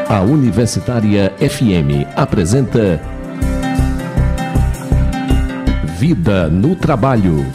A Universitária FM apresenta Vida no Trabalho.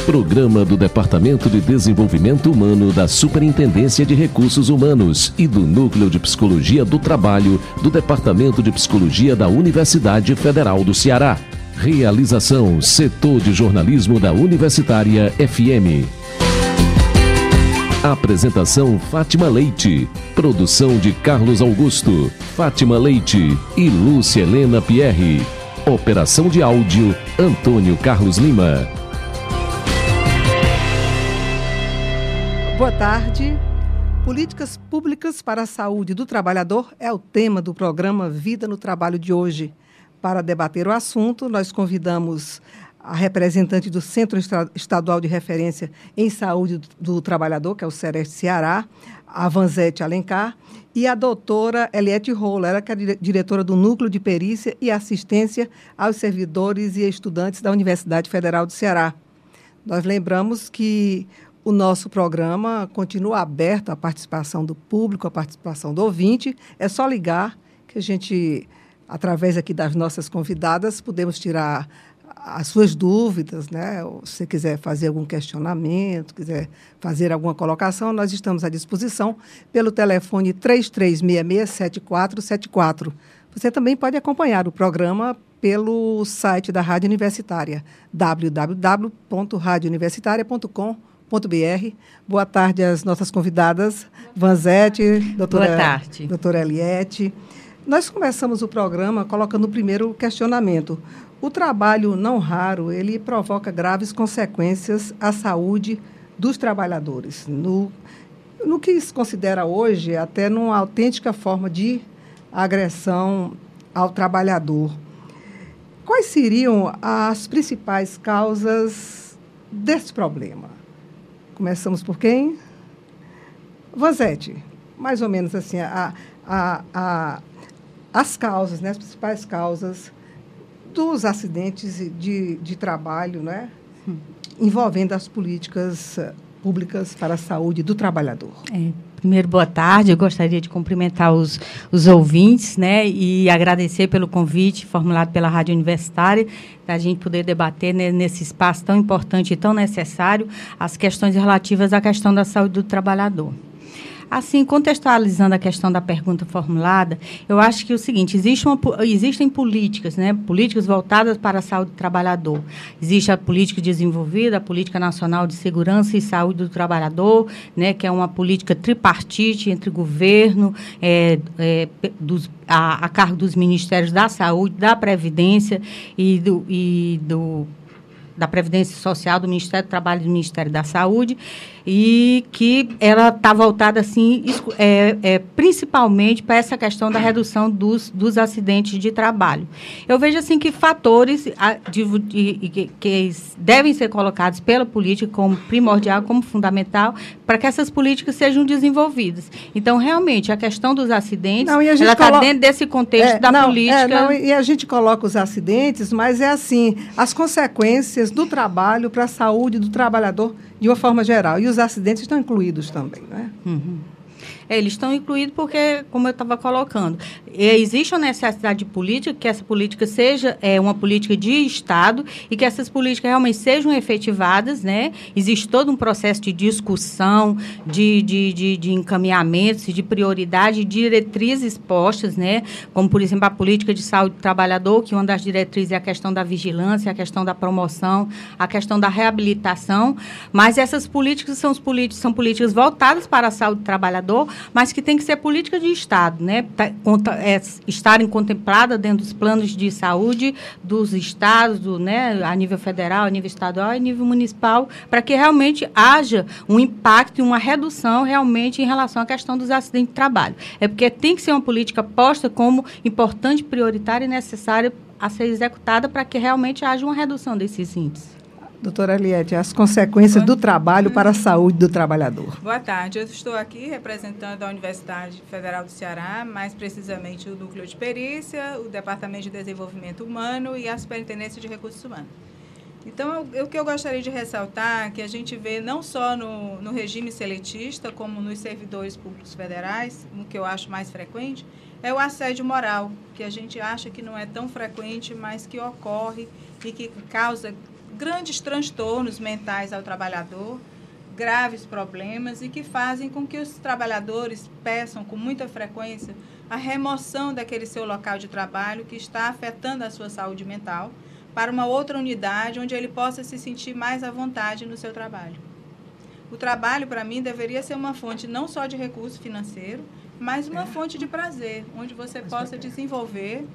Programa do Departamento de Desenvolvimento Humano da Superintendência de Recursos Humanos e do Núcleo de Psicologia do Trabalho do Departamento de Psicologia da Universidade Federal do Ceará. Realização Setor de Jornalismo da Universitária FM. Apresentação Fátima Leite. Produção de Carlos Augusto, Fátima Leite e Lúcia Helena Pierre. Operação de áudio Antônio Carlos Lima. Boa tarde. Políticas públicas para a saúde do trabalhador é o tema do programa Vida no Trabalho de hoje. Para debater o assunto, nós convidamos a representante do Centro Estadual de Referência em Saúde do Trabalhador, que é o CEREST Ceará, a Vanzete Alencar, e a doutora Eliette Rola, ela que é diretora do Núcleo de Perícia e Assistência aos Servidores e Estudantes da Universidade Federal do Ceará. Nós lembramos que o nosso programa continua aberto à participação do público, à participação do ouvinte. É só ligar que a gente, através aqui das nossas convidadas, podemos tirar as suas dúvidas, né? Ou se você quiser fazer algum questionamento, quiser fazer alguma colocação, nós estamos à disposição pelo telefone 3366-7474. Você também pode acompanhar o programa pelo site da Rádio Universitária, www.radiouniversitaria.com.br. Boa tarde às nossas convidadas, Vanzete, doutora Eliette. Nós começamos o programa colocando o primeiro questionamento. O trabalho não raro, ele provoca graves consequências à saúde dos trabalhadores. No que se considera hoje até numa autêntica forma de agressão ao trabalhador. Quais seriam as principais causas desse problema? Começamos por quem? Vanzete, mais ou menos assim, as causas, né, as principais causas dos acidentes de trabalho, né, envolvendo as políticas públicas para a saúde do trabalhador. Primeiro, boa tarde. Eu gostaria de cumprimentar os ouvintes, né, e agradecer pelo convite formulado pela Rádio Universitária, da gente poder debater nesse espaço tão importante e tão necessário as questões relativas à questão da saúde do trabalhador. Assim, contextualizando a questão da pergunta formulada, eu acho que é o seguinte, existem políticas, né, políticas voltadas para a saúde do trabalhador. Existe a política desenvolvida, a Política Nacional de Segurança e Saúde do Trabalhador, né, que é uma política tripartite entre governo, a cargo dos Ministérios da Saúde, da Previdência da Previdência Social, do Ministério do Trabalho e do Ministério da Saúde, e que ela está voltada, assim, principalmente para essa questão da redução dos acidentes de trabalho. Eu vejo, assim, que fatores que devem ser colocados pela política como primordial, como fundamental, para que essas políticas sejam desenvolvidas. Então, realmente, a questão dos acidentes, ela está dentro desse contexto da política. E a gente coloca os acidentes, mas é assim, as consequências do trabalho para a saúde do trabalhador de uma forma geral. E os acidentes estão incluídos também, não é? Uhum. Eles estão incluídos porque, como eu estava colocando, existe a necessidade de política, que essa política seja uma política de Estado e que essas políticas realmente sejam efetivadas, né? Existe todo um processo de discussão, de encaminhamentos, de prioridade, de diretrizes postas, né? Como, por exemplo, a política de saúde do trabalhador, que uma das diretrizes é a questão da vigilância, a questão da promoção, a questão da reabilitação, mas essas políticas são políticas voltadas para a saúde do trabalhador, mas que tem que ser política de Estado, né? Estarem contempladas dentro dos planos de saúde dos estados, né? A nível federal, a nível estadual e a nível municipal, para que realmente haja um impacto e uma redução realmente em relação à questão dos acidentes de trabalho. É porque tem que ser uma política posta como importante, prioritária e necessária a ser executada para que realmente haja uma redução desses índices. Doutora Eliette, as consequências do trabalho para a saúde do trabalhador. Boa tarde, eu estou aqui representando a Universidade Federal do Ceará, mais precisamente o Núcleo de Perícia, o Departamento de Desenvolvimento Humano e a Superintendência de Recursos Humanos. Então, o que eu gostaria de ressaltar, que a gente vê não só no regime seletista, como nos servidores públicos federais, o que eu acho mais frequente, é o assédio moral, que a gente acha que não é tão frequente, mas que ocorre e que causa grandes transtornos mentais ao trabalhador, graves problemas e que fazem com que os trabalhadores peçam com muita frequência a remoção daquele seu local de trabalho que está afetando a sua saúde mental para uma outra unidade onde ele possa se sentir mais à vontade no seu trabalho. O trabalho, para mim, deveria ser uma fonte não só de recurso financeiro, mas uma fonte de prazer, onde você possa desenvolver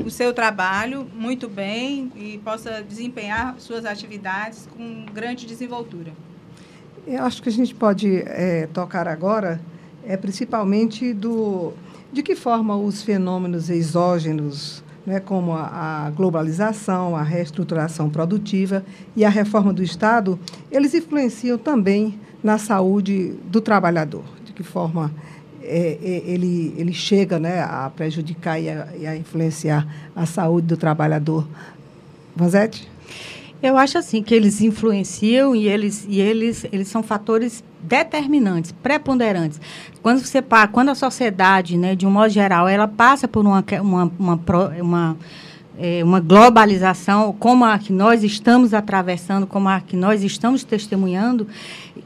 o seu trabalho muito bem e possa desempenhar suas atividades com grande desenvoltura. Eu acho que a gente pode tocar agora, principalmente de que forma os fenômenos exógenos, né, como a globalização, a reestruturação produtiva e a reforma do Estado, eles influenciam também na saúde do trabalhador. De que forma ele chega, né, a prejudicar e a influenciar a saúde do trabalhador. Vanzetti? Eu acho assim que eles influenciam e eles são fatores determinantes, preponderantes. Quando a sociedade, né, de um modo geral, ela passa por uma globalização, como a que nós estamos atravessando, como a que nós estamos testemunhando,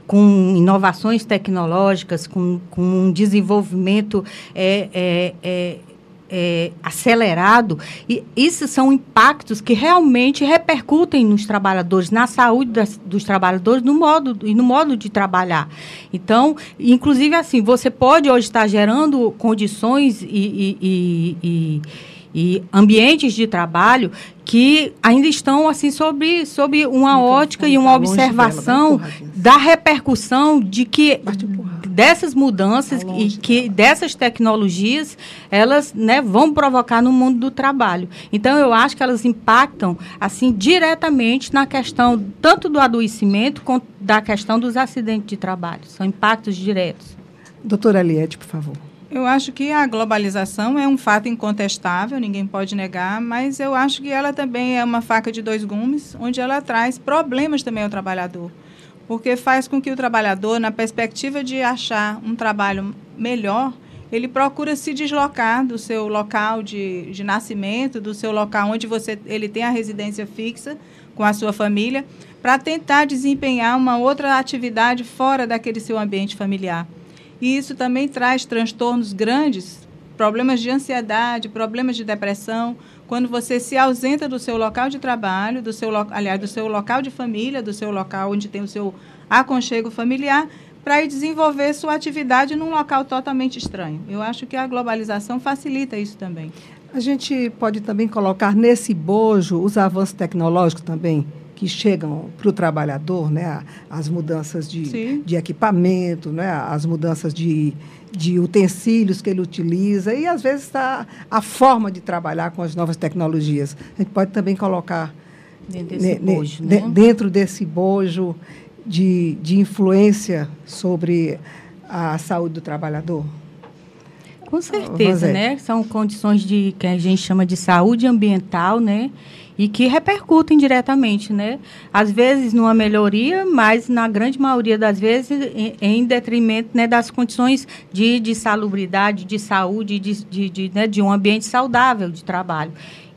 com inovações tecnológicas, com um desenvolvimento acelerado, e isso são impactos que realmente repercutem nos trabalhadores, na saúde dos trabalhadores, no modo de trabalhar. Então, inclusive assim, você pode hoje estar gerando condições e ambientes de trabalho que ainda estão assim sob uma ótica e uma observação da repercussão de que dessas mudanças e que dessas tecnologias elas, né, vão provocar no mundo do trabalho. Então eu acho que elas impactam assim diretamente na questão tanto do adoecimento quanto da questão dos acidentes de trabalho. São impactos diretos. Doutora Eliette, por favor. Eu acho que a globalização é um fato incontestável, ninguém pode negar, mas eu acho que ela também é uma faca de dois gumes, onde ela traz problemas também ao trabalhador, porque faz com que o trabalhador, na perspectiva de achar um trabalho melhor, ele procura se deslocar do seu local de nascimento, do seu local onde ele tem a residência fixa com a sua família, para tentar desempenhar uma outra atividade fora daquele seu ambiente familiar. E isso também traz transtornos grandes, problemas de ansiedade, problemas de depressão, quando você se ausenta do seu local de trabalho, do seu local de família, do seu local onde tem o seu aconchego familiar, para ir desenvolver sua atividade num local totalmente estranho. Eu acho que a globalização facilita isso também. A gente pode também colocar nesse bojo os avanços tecnológicos também, que chegam para o trabalhador, né? As mudanças de equipamento, né? As mudanças de utensílios que ele utiliza e, às vezes, a forma de trabalhar com as novas tecnologias. A gente pode também colocar dentro desse bojo de influência sobre a saúde do trabalhador. Com certeza, né? São condições que a gente chama de saúde ambiental, né? E que repercutem diretamente, né? Às vezes numa melhoria, mas na grande maioria das vezes em detrimento, né, das condições de salubridade, de saúde, de um ambiente saudável de trabalho.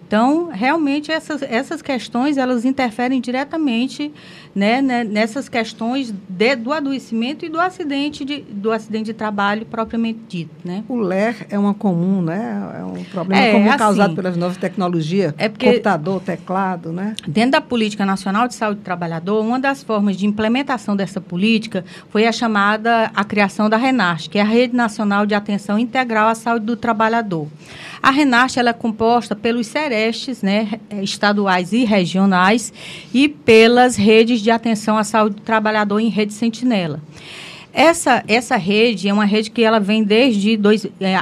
Então, realmente, essas questões, elas interferem diretamente, né, nessas questões do adoecimento e do acidente de trabalho propriamente dito, né? O LER é uma comum, né? É um problema comum assim, causado pelas novas tecnologias, computador, teclado, né? Dentro da Política Nacional de Saúde do Trabalhador, uma das formas de implementação dessa política foi a criação da RENAST, que é a Rede Nacional de Atenção Integral à Saúde do Trabalhador. A RENAST ela é composta pelos CERESTs, né, estaduais e regionais, e pelas redes de atenção à saúde do trabalhador em rede sentinela. Essa rede é uma rede que ela vem desde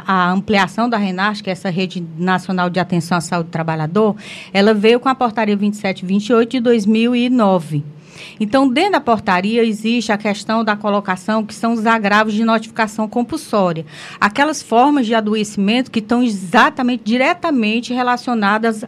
a ampliação da RENAST, que é essa Rede Nacional de Atenção à Saúde do Trabalhador, ela veio com a Portaria 2728 de 2009. Então, dentro da portaria, existe a questão da colocação, que são os agravos de notificação compulsória. Aquelas formas de adoecimento que estão diretamente relacionadas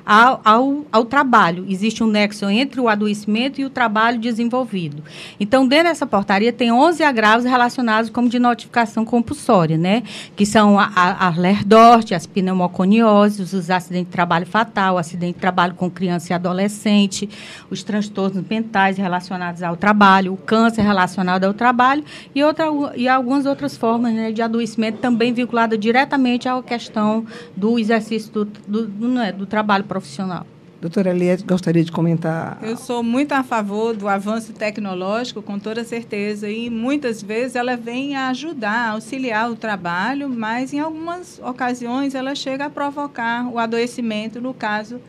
ao trabalho. Existe um nexo entre o adoecimento e o trabalho desenvolvido. Então, dentro dessa portaria, tem 11 agravos relacionados como de notificação compulsória, né? Que são a lerdorte, as pneumoconioses, os acidentes de trabalho fatal, acidente de trabalho com criança e adolescente, os transtornos mentais relacionados ao trabalho, o câncer relacionado ao trabalho e algumas outras formas, né, de adoecimento também vinculada diretamente à questão do exercício do trabalho profissional. Doutora Eliette, gostaria de comentar? Eu sou muito a favor do avanço tecnológico, com toda certeza, e muitas vezes ela vem a ajudar, a auxiliar o trabalho, mas em algumas ocasiões ela chega a provocar o adoecimento, no caso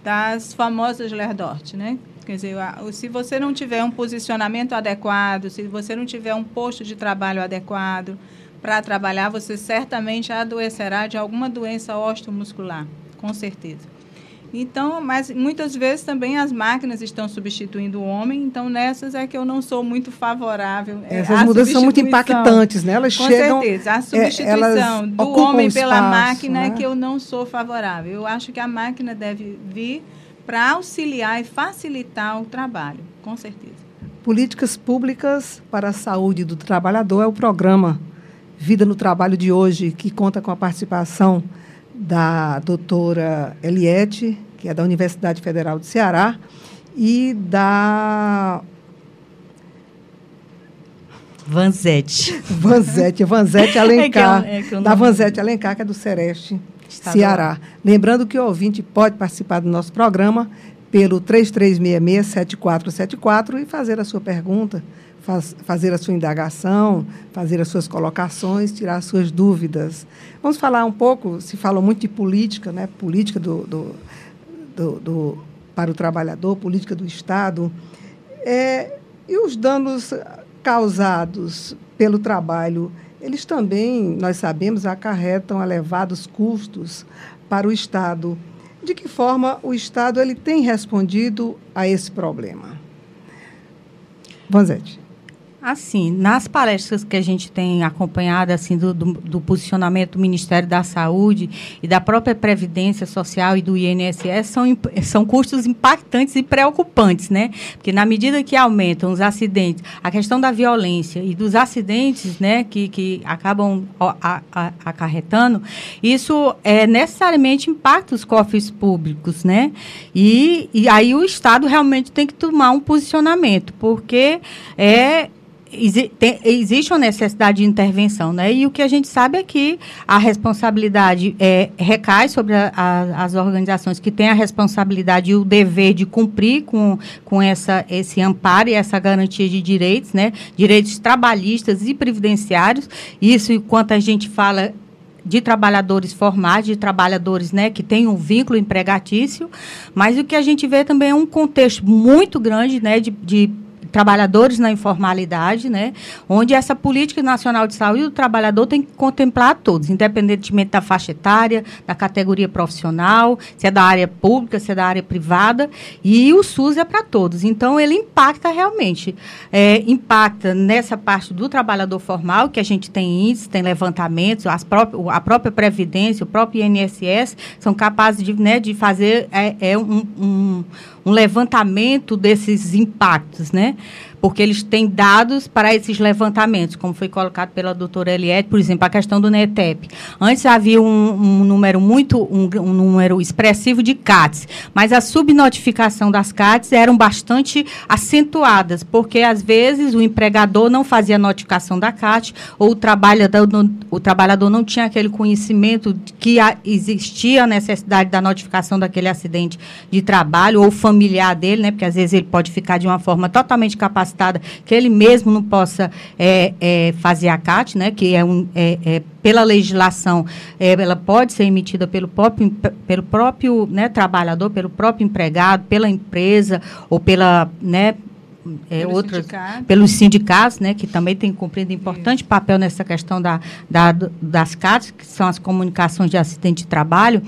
das famosas lerdorte, né? Quer dizer, se você não tiver um posicionamento adequado, se você não tiver um posto de trabalho adequado para trabalhar, você certamente adoecerá de alguma doença osteomuscular, com certeza. Então, mas muitas vezes também as máquinas estão substituindo o homem, então nessas é que eu não sou muito favorável. Essas mudanças são muito impactantes, né? Elas chegam... Com certeza, a substituição do homem pela máquina, né? É que eu não sou favorável. Eu acho que a máquina deve vir para auxiliar e facilitar o trabalho, com certeza. Políticas Públicas para a Saúde do Trabalhador é o programa Vida no Trabalho de hoje, que conta com a participação da doutora Eliette, que é da Universidade Federal do Ceará, e da... Vanzete Alencar, da Vanzete Alencar, que é do Sereste, Ceará. Lembrando que o ouvinte pode participar do nosso programa pelo 3366-7474 e fazer a sua pergunta, fazer a sua indagação, fazer as suas colocações, tirar as suas dúvidas. Vamos falar um pouco, se fala muito de política, né? Política para o trabalhador, política do Estado. E os danos causados pelo trabalho, eles também, nós sabemos, acarretam elevados custos para o Estado. De que forma o Estado ele tem respondido a esse problema? Vanzete. Assim, nas palestras que a gente tem acompanhado, assim, do posicionamento do Ministério da Saúde e da própria Previdência Social e do INSS, são custos impactantes e preocupantes, né? Porque na medida que aumentam os acidentes, a questão da violência e dos acidentes, né, que acabam acarretando, isso necessariamente impacta os cofres públicos, né? E aí o Estado realmente tem que tomar um posicionamento, porque existe uma necessidade de intervenção, né? E o que a gente sabe é que a responsabilidade recai sobre as organizações que têm a responsabilidade e o dever de cumprir com esse amparo e essa garantia de direitos, né? Direitos trabalhistas e previdenciários. Isso, enquanto a gente fala de trabalhadores formais, de trabalhadores, né, que têm um vínculo empregatício, mas o que a gente vê também é um contexto muito grande, né, de trabalhadores na informalidade, né, onde essa política nacional de saúde do trabalhador tem que contemplar todos, independentemente da faixa etária, da categoria profissional, se é da área pública, se é da área privada, e o SUS é para todos. Então, ele impacta realmente. Impacta nessa parte do trabalhador formal, que a gente tem índices, tem levantamentos, a própria Previdência, o próprio INSS, são capazes de fazer um levantamento desses impactos, né? Porque eles têm dados para esses levantamentos, como foi colocado pela doutora Eliette, por exemplo, a questão do NETEP. Antes havia um número expressivo de CATs, mas a subnotificação das CATs eram bastante acentuadas, porque, às vezes, o empregador não fazia notificação da CAT, ou o trabalhador não tinha aquele conhecimento de que existia a necessidade da notificação daquele acidente de trabalho, ou familiar dele, né? Porque, às vezes, ele pode ficar de uma forma totalmente capacitada, que ele mesmo não possa fazer a CAT, né, que pela legislação, ela pode ser emitida pelo próprio né, trabalhador, pelo próprio empregado, pela empresa ou pelos sindicatos, né, que também têm cumprido importante papel nessa questão das CATs, que são as comunicações de acidente de trabalho.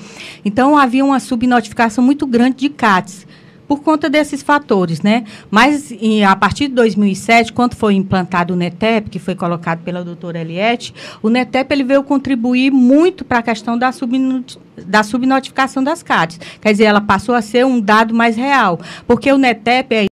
Então, havia uma subnotificação muito grande de CATs. por conta desses fatores, né? Mas a partir de 2007, quando foi implantado o NETEP, que foi colocado pela doutora Eliette, o NETEP ele veio contribuir muito para a questão da subnotificação das CADs. Quer dizer, ela passou a ser um dado mais real, porque o NETEP